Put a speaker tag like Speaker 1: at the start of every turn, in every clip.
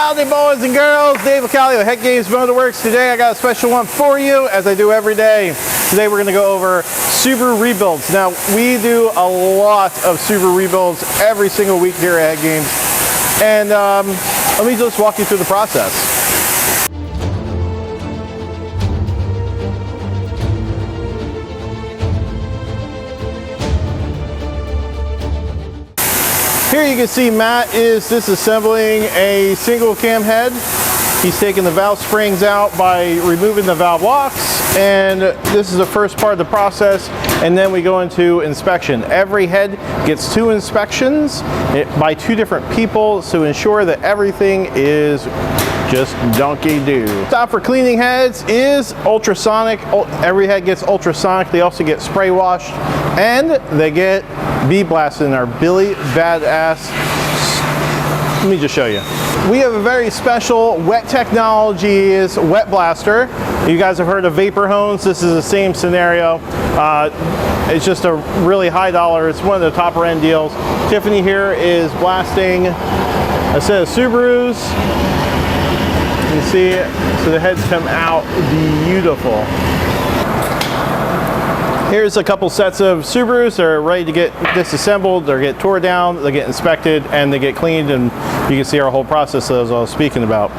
Speaker 1: Howdy boys and girls, Dave Localio, HeadGames Motorworks. Today I got a special one for you, as I do every day. Today we're going to go over Subaru rebuilds. Now we do a lot of Subaru rebuilds every single week here at HeadGames, and let me just walk you through the process. Here you can see Matt is disassembling a single cam head. He's taking the valve springs out by removing the valve locks, and this is the first part of the process, and then we go into inspection. Every head gets 2 inspections by 2 different people to ensure that everything is just donkey-do. Stop for cleaning heads is ultrasonic. Every head gets ultrasonic. They also get spray washed, and they get bee blasted in our Billy Badass. Let me just show you. We have a very special Wet Technologies wet blaster. You guys have heard of vapor hones. This is the same scenario. It's just a really high dollar. It's one of the topper end deals. Tiffany here is blasting a set of Subarus. You can see it, so the heads come out beautiful. Here's a couple sets of Subarus. They're ready to get disassembled, they get tore down, they get inspected, and they get cleaned, and you can see our whole process as I was speaking about.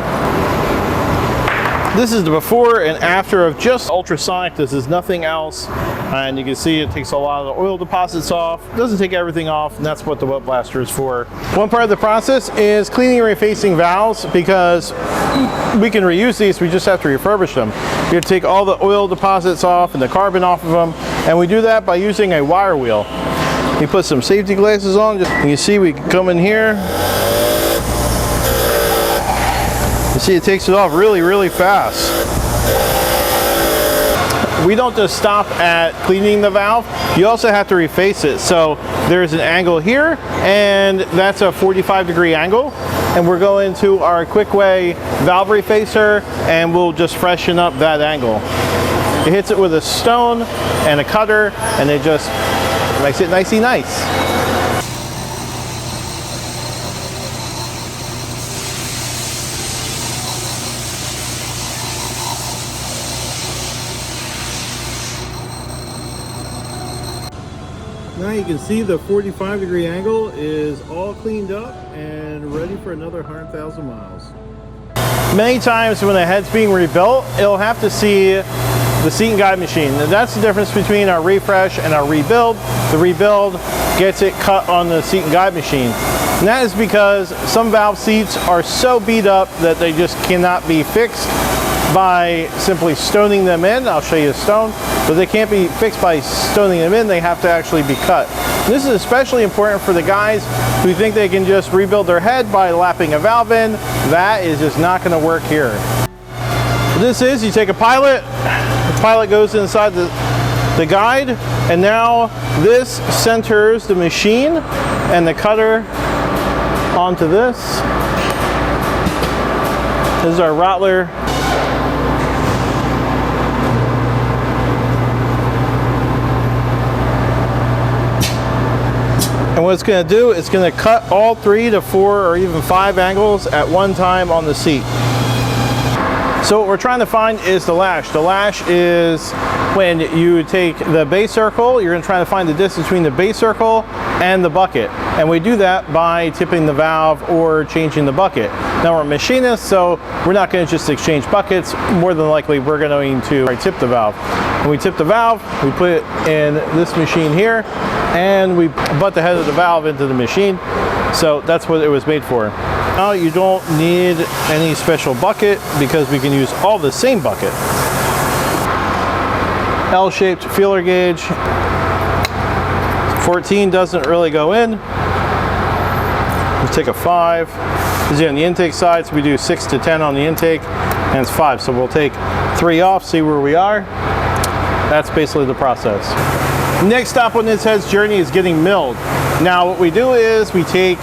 Speaker 1: This is the before and after of just ultrasonic. This is nothing else, and you can see it takes a lot of the oil deposits off. It doesn't take everything off, and that's what the wet blaster is for. One part of the process is cleaning and refacing valves, because we can reuse these, we just have to refurbish them. You have to take all the oil deposits off and the carbon off of them, and we do that by using a wire wheel. You put some safety glasses on, and you see we can come in here. You see it takes it off really, really fast. We don't just stop at cleaning the valve, you also have to reface it. So there's an angle here, and that's a 45-degree angle. And we're going to our quick way valve refacer, and we'll just freshen up that angle. It hits it with a stone and a cutter, and it just makes it nicey nice. Now you can see the 45-degree angle is all cleaned up and ready for another 100,000 miles. Many times when a head's being rebuilt, it'll have to see the seat and guide machine. And that's the difference between our refresh and our rebuild. The rebuild gets it cut on the seat and guide machine. And that is because some valve seats are so beat up that they just cannot be fixed by simply stoning them in. I'll show you a stone, but they can't be fixed by stoning them in. They have to actually be cut. And this is especially important for the guys who think they can just rebuild their head by lapping a valve in. That is just not going to work here. What this is, you take a pilot, the pilot goes inside the guide, and now this centers the machine and the cutter onto this. This is our rattler. And what it's going to do, it's going to cut all 3 to 4 or even 5 angles at one time on the seat. So what we're trying to find is the lash. The lash is when you take the base circle, you're going to try to find the distance between the base circle and the bucket. And we do that by tipping the valve or changing the bucket. Now we're machinists, so we're not going to just exchange buckets. More than likely, we're going to tip the valve. When we tip the valve, we put it in this machine here, and we butt the head of the valve into the machine. So that's what it was made for. Now you don't need any special bucket because we can use all the same bucket. L-shaped feeler gauge. 14 doesn't really go in. Let's take a 5. This is on the intake side, so we do 6 to 10 on the intake, and it's 5. So we'll take 3 off, see where we are. That's basically the process. Next stop on this head's journey is getting milled. Now what we do is we take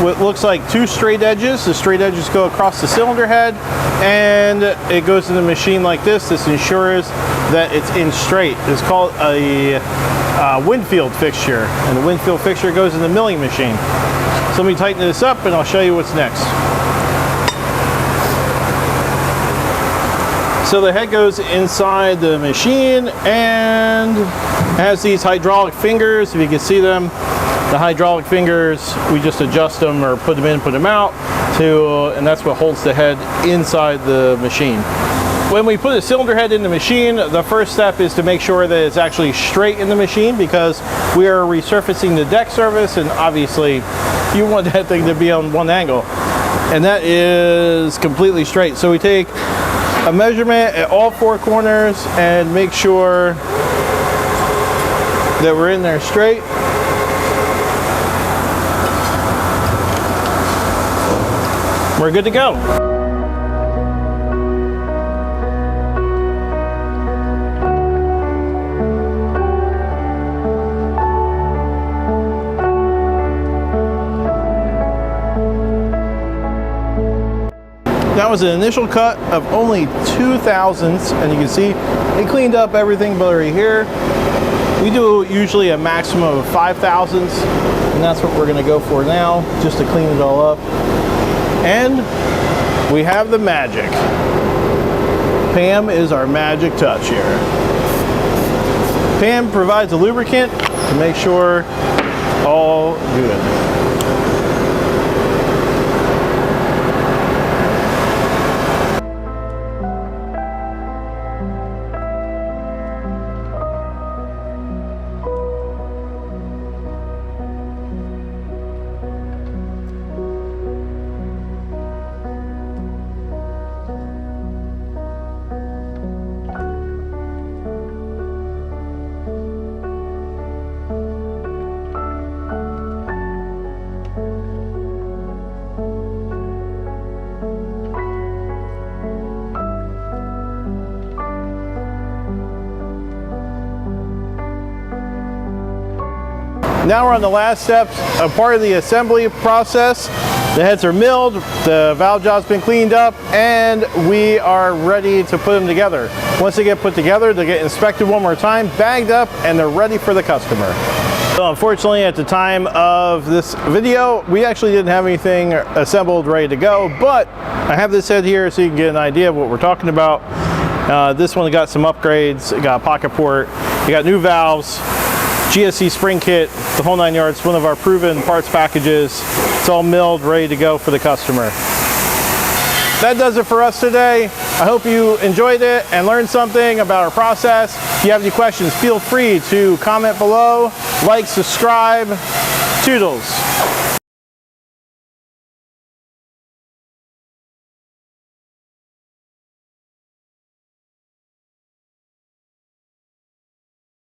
Speaker 1: what looks like 2 straight edges. The straight edges go across the cylinder head, and it goes in the machine like this. This ensures that it's in straight. It's called a Winfield fixture, and the Winfield fixture goes in the milling machine. So let me tighten this up and I'll show you what's next. So the head goes inside the machine and has these hydraulic fingers. If you can see them, the hydraulic fingers, we just adjust them or put them in, put them out, and that's what holds the head inside the machine. When we put a cylinder head in the machine, the first step is to make sure that it's actually straight in the machine, because we are resurfacing the deck surface, and obviously you want that thing to be on one angle, and that is completely straight. So we take a measurement at all four corners and make sure that we're in there straight. We're good to go. That was an initial cut of only 2 thousandths, and you can see it cleaned up everything but right here. We do usually a maximum of 5 thousandths, and that's what we're going to go for now, just to clean it all up. And we have the magic. Pam is our magic touch here. Pam provides a lubricant to make sure all good. Now we're on the last steps, a part of the assembly process. The heads are milled, the valve job's been cleaned up, and we are ready to put them together. Once they get put together, they get inspected one more time, bagged up, and they're ready for the customer. So unfortunately, at the time of this video, we actually didn't have anything assembled ready to go, but I have this head here so you can get an idea of what we're talking about. This one got some upgrades. It got a pocket port, it got new valves, GSC spring kit, the whole 9 yards, one of our proven parts packages. It's all milled, ready to go for the customer. That does it for us today. I hope you enjoyed it and learned something about our process. If you have any questions, feel free to comment below, like, subscribe. Toodles.